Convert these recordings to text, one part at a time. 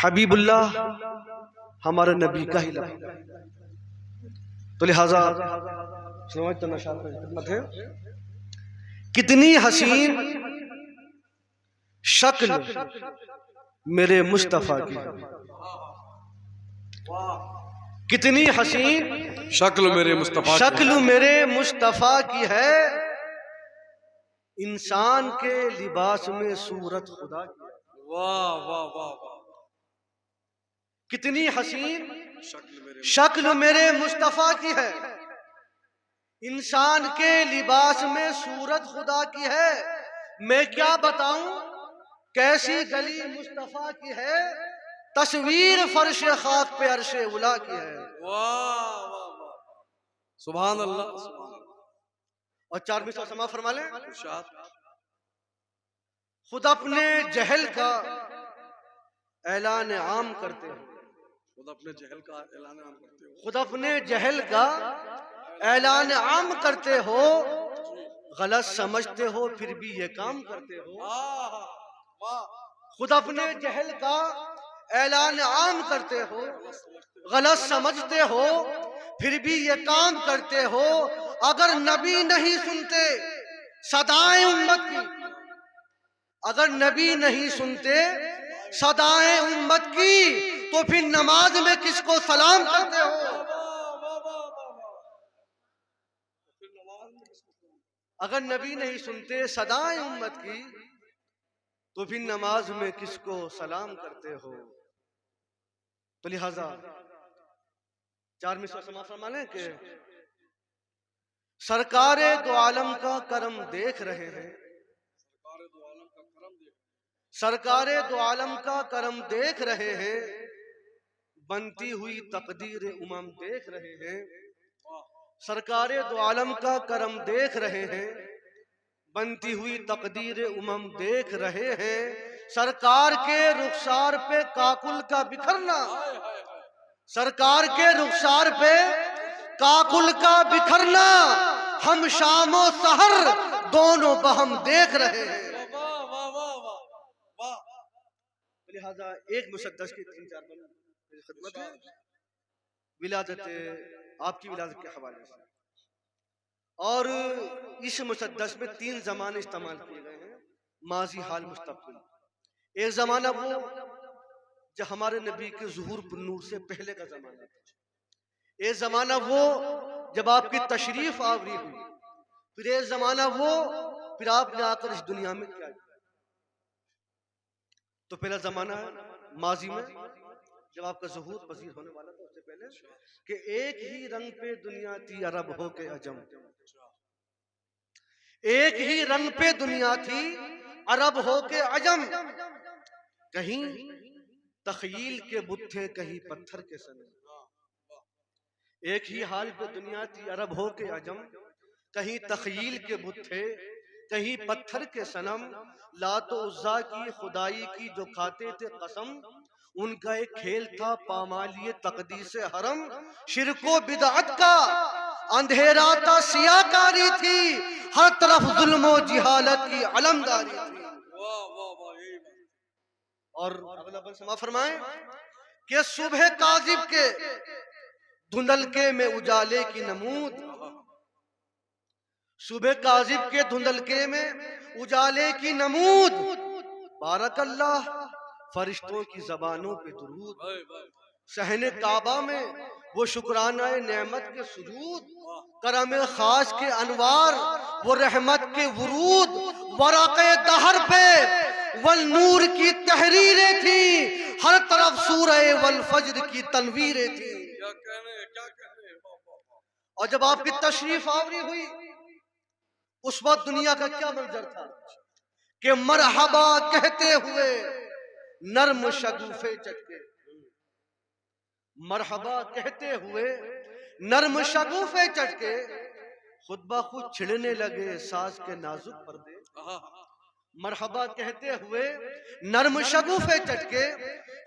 हबीबुल्लाह हमारे नबी का ही लफ्ज़, तो लिहाजा खिदमत है। कितनी हसीन शक्ल मेरे मुस्तफा की, कितनी हसीन शक्ल मेरे मुस्तफा की है, इंसान के लिबास में सूरत खुदा की। वाह वाह वाह वाह। कितनी हसीन शक्ल मेरे मुस्तफा की है, इंसान के लिबास में सूरत खुदा की है। मैं क्या बताऊं कैसी गली मुस्तफा की है, तस्वीर फर्श खाक पे अर्शे उला की है। वाह वाह वाह, सुभान अल्लाह। और 4 मिसरा समा फरमा लें। इरशाद। खुद अपने जहल का ऐलान आम करते हो, खुद अपने जहल का ऐलान आम करते हो, खुद अपने जहल का ऐलान आम करते हो, गलत समझते हो फिर भी ये काम करते हो। खुद अपने जहल का ऐलान आम करते हो, गलत समझते हो फिर भी ये काम करते हो। अगर नबी नहीं सुनते सदाएं उम्मत की, अगर नबी नहीं सुनते सदाएं उम्मत की, तो फिर नमाज में किसको सलाम करते हो? अगर नबी नहीं सुनते सदाएं उम्मत की, तो फिर नमाज में किसको सलाम करते हो? तो लिहाजा 4 मिसरा समा फरमा लें कि सरकारे दो आलम का करम देख रहे हैं, सरकारे दो आलम का करम देख रहे हैं, बनती हुई तकदीर उमम देख रहे हैं। सरकारे दो आलम का करम देख रहे हैं, बनती हुई तकदीर उमम देख रहे हैं। सरकार के रुखसार पे काकुल का बिखरना, सरकार के रुखसार पे काकुल का बिखरना, हम शामो सहर दोनों बहम देख रहे हैं। लिहाजा एक मुसद्दस की 3-4 खिदमत है विलादत, आपकी विलादत के हवाले से। और इस मुसद्दस में 3 ज़माने इस्तेमाल किए गए हैं, माजी, हाल, मुस्तक़बिल। एक ज़माना वो जब हमारे नबी के ज़ुहूर नूर से पहले का ज़माना था, एक ज़माना वो जब आपकी तशरीफ आवरी हुई, फिर एक ज़माना वो फिर आपने आकर इस दुनिया में क्या किया। तो पहला ज़माना है माजी में जब आपका ज़ुहूर पज़ीर होने वाला था, उससे पहले कि एक ही रंग पे दुनिया थी अरब हो के अजम, एक ही रंग पे दुनिया थी अरब हो के अजम। कहीं तख़यील के बुत थे, कहीं पत्थर के सनम। एक ही हाल पे दुनिया थी अरब हो के अजम, कहीं तख़यील के बुत थे, कहीं पत्थर के सनम। लातो उज़्ज़ा की खुदाई की जो खाते थे कसम, उनका एक खेल था पामालिए तक़दीस हरम। शिरको बिदअत का अंधेरा था सियाकारी थी, हर तरफ जुल्म और जिहालत की अलमदारी थी। और अगला बल समा फरमाएं कि सुबह काज़िब के धुंधलके में उजाले की नमूद, सुबह काज़िब के धुंधलके में उजाले की नमूद। बारकल्लाह फरिश्तों की ज़बानों पे दुरूद, सहने काबा में वो शुक्राना नेमत के सुजूद, करम खास के अनवार वो रहमत के वरूद। वराक़े दहर पे वल नूर की तहरीरें थी, हर तरफ सूरह वल फज्र की तनवीरें थी। और जब आपकी तशरीफ आवरी हुई, उस वक्त दुनिया का क्या मंजर था कि मरहबा कहते हुए नर्म शगुफे चटके, मरहबा कहते हुए नर्म शगुफे चटके, खुद ब खुद छिड़ने लगे साज के नाजुक पर्दे। मरहबा कहते हुए नर्म शगुफे चटके,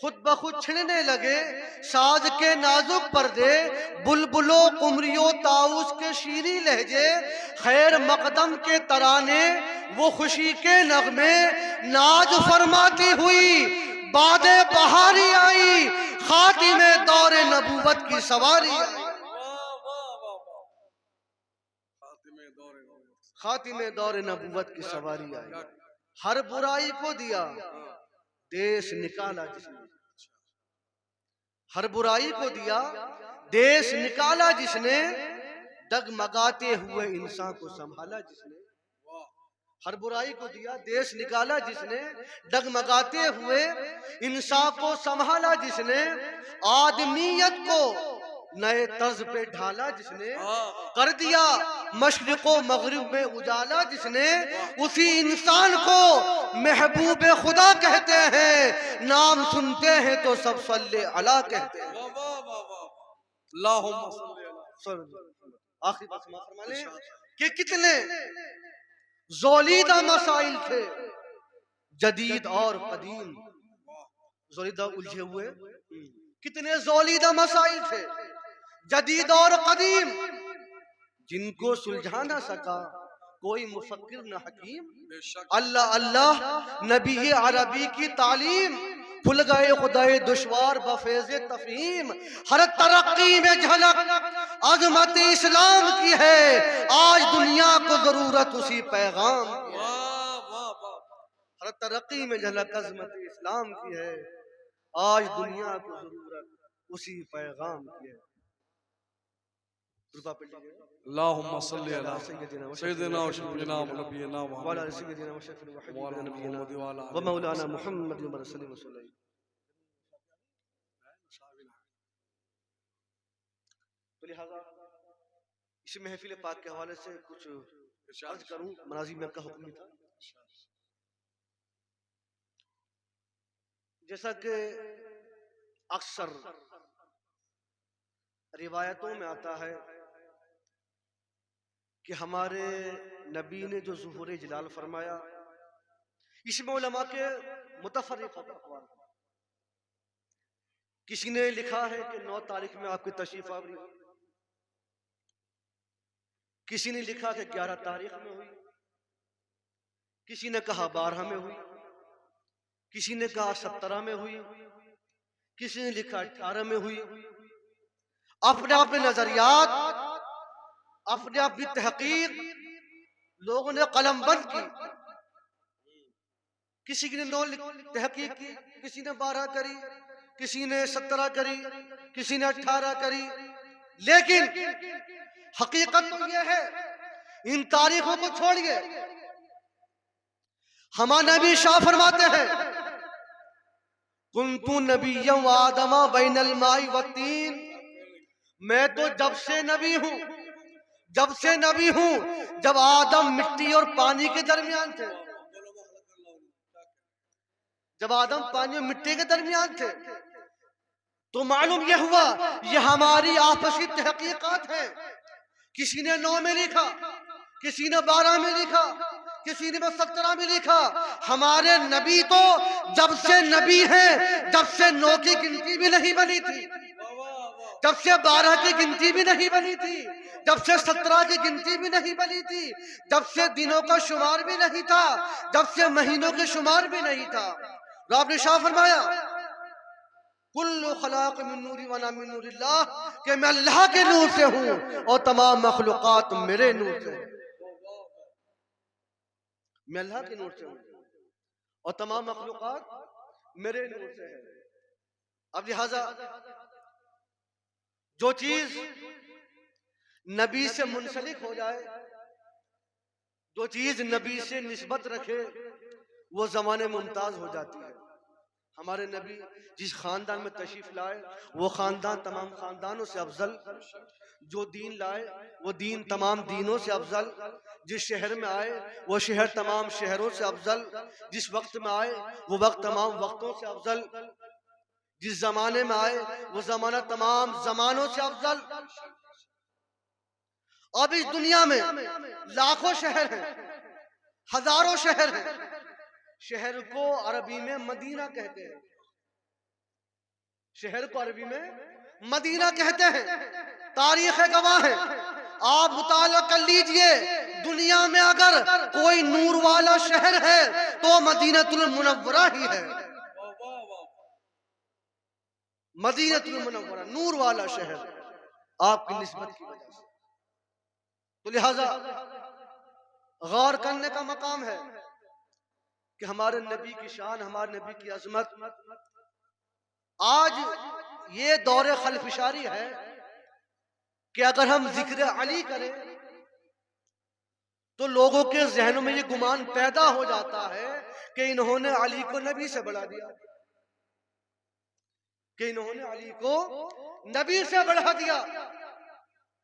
खुद ब खुद छिड़ने लगे साज के नाजुक पर्दे। बुलबुलो कुमरियो ताउस के शीरी लहजे, खैर मकदम के तराने वो खुशी के नगमे, नाज फरमाती हुई बादे बहारी आई। खातिमे दौर नबूवत की सवारी आई। खातिमे दौर नबूवत की सवारी आई। हर बुराई को दिया देश निकाला जिसने, हर बुराई को दिया देश निकाला जिसने, डगमगाते हुए इंसान को संभाला जिसने। हर बुराई को दिया देश निकाला जिसने, डगमगाते हुए इंसान को संभाला जिसने। आदमियत को नए तर्ज पे ढाला जिसने, कर दिया मशरिको मगरिब में उजाला जिसने। उसी इंसान को महबूब खुदा कहते हैं, नाम सुनते हैं तो सब सल्ले अला कहते हैं। आखिरी बात फरमा लें कि कितने ज़ोलीदा मसाइल थे जदीद और कदीम। ज़ोलीदा उलझे हुए कितने ज़ोलीदा मसाइल थे जदीद और कदीम, जिनको सुलझा ना सका कोई मुफक्किर न हकीम। अल्लाह अल्लाह नबी अरबी की तालीम, खुल गए खुदाए दुश्वार बफेज़े तफहीम। हर तरक्की में झलक अज़मत इस्लाम की है, आज दुनिया को जरूरत उसी पैगाम की है। हर तरक्की में झलक अज़मत इस्लाम की है, आज दुनिया को जरूरत उसी पैगाम की है। अल्लाहुम्मा सल्ली अला सय्यिदिना व शफीना व नबीना व अला सय्यिदिना व शफीना व नबीना व मौलाना मुहम्मद व रसूलुल्लाह सल्लल्लाहु अलैहि। तो लिहाजा इस महफिल पाक के हवाले से कुछ अर्ज करूं। मनाज़िम में का हुक्म था, जैसा कि अक्सर रिवायतों में आता है कि हमारे नबी ने जो ज़ुहूर जलाल फरमाया, इसमें उलमा के मुतफर्रिक़ अक़वाल। किसी ने लिखा है कि 9 तारीख में आपकी तशरीफ आवरी हुई, किसी ने लिखा कि 11 तारीख में हुई, किसी ने कहा 12 में हुई, किसी ने कहा 17 में हुई, किसी ने लिखा 18 में हुई। अपने अपने नजरियात, अपने अपनी तहकीक लोगों ने कलमबंद की। किसी ने 9 तहकीक की, किसी ने 12 करी, किसी ने 17 करी, किसी ने 18 करी। लेकिन हकीकत तो यह है, इन तारीखों को छोड़िए। हमारे नबी शाह फरमाते हैं, कुन्तु नबिय्यन व आदमा बैनल माई व तीन। मैं तो जब से नबी हूं, जब से नबी हूं जब आदम मिट्टी और पानी के दरमियान थे। जब आदम पानी और मिट्टी के दरमियान थे तो मालूम यह हुआ ये हमारी आपसी तहकीकात है। किसी ने 9 में लिखा, किसी ने 12 में लिखा, किसी ने 17 में लिखा। हमारे नबी तो जब से नबी हैं, जब से 9 की गिनती भी नहीं बनी थी, जब से 12 की गिनती भी नहीं बनी थी, जब से 17 की गिनती भी नहीं बनी थी, जब से दिनों का शुमार भी नहीं था, जब से महीनों के शुमार भी नहीं था। रब ने शाह फरमाया, कुल्लु खलाक मिन नूरी व अना मिन नूरिल्लाह, कि मैं अल्लाह के नूर से हूँ और तमाम मखलूकात मेरे नूर से हैं। मैं अल्लाह के नूर से हूँ और तमाम मखलूकात मेरे नूर से है। अब लिहाजा जो चीज नबी से मुंसलिक हो जाए, जो चीज नबी से निस्बत रखे, वो ज़माने मुमताज हो जाती है। हमारे नबी जिस खानदान में तशरीफ लाए वो खानदान तमाम खानदानों से अफजल, जो दीन लाए वो दीन तमाम दीनों से अफजल, जिस शहर में आए वो शहर तमाम शहरों से अफजल, जिस वक्त में आए वो वक्त तमाम वक्तों से अफजल, जिस जमाने में आए वो जमाना तमाम जमानों से अफजल। अब इस दुनिया में लाखों शहर हैं, हजारों शहर हैं। शहर को अरबी में मदीना कहते हैं, शहर को अरबी में मदीना कहते हैं। तारीख गवाह है, आप मुताला कर लीजिए, दुनिया में अगर कोई नूर वाला शहर है तो मदीनतुल मुनव्वरा ही है। मदीनतुल मुनव्वरा, नूर वाला शहर, आपकी निस्बत की वजह से। तो लिहाजा गौर करने का मकाम है कि हमारे नबी की शान, हमारे नबी की अजमत। आज ये दौरे खलफिशारी है कि अगर हम जिक्र अली करें तो लोगों के जहनों में ये गुमान पैदा हो जाता है कि इन्होंने अली को नबी से बढ़ा दिया, कि इन्होंने अली को नबी से बढ़ा दिया।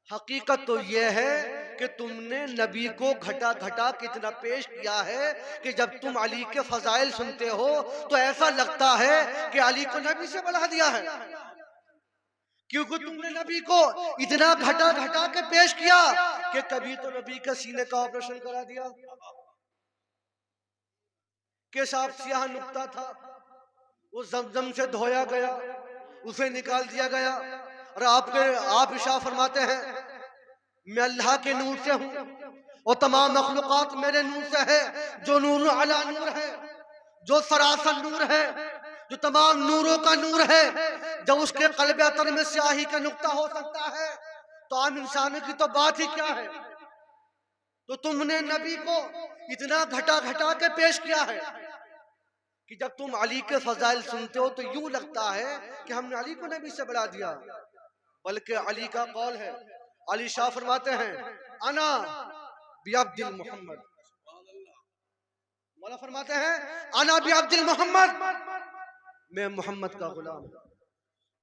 हकीकत तो यह है कि तुमने नबी को घटा घटा कितना पेश किया है कि जब तुम अली के फजाइल सुनते हो तो ऐसा लगता है कि अली को नबी से बढ़ा दिया है, क्योंकि तुमने नबी को इतना घटा घटा के पेश किया कि कभी तो नबी के सीने का ऑपरेशन करा दिया, के साथ सियाह नुक्ता था, वो जमजम से धोया गया, उसे निकाल दिया गया। और आप इरशाद फरमाते हैं मैं अल्लाह के नूर से हूँ और तमाम मखलूकात मेरे नूर से है, जो नूर अला नूर है, जो सरासर नूर है, जो तमाम नूरों का नूर है। जब उसके कल्बे अतर में स्याही का नुक्ता हो सकता है तो आम इंसानों की तो बात ही क्या है। तो तुमने नबी को इतना घटा घटा के पेश किया है कि जब तुम अली के फजाइल सुनते हो तो यूं लगता है कि हमने अली को नबी से बढ़ा दिया। बल्कि अली का कौल है, अली शाह फरमाते हैं अना बिअब्दिल मोहम्मद, मौला फरमाते हैं अना बिअब्दिल मोहम्मद, मैं मोहम्मद का गुलाम हूं।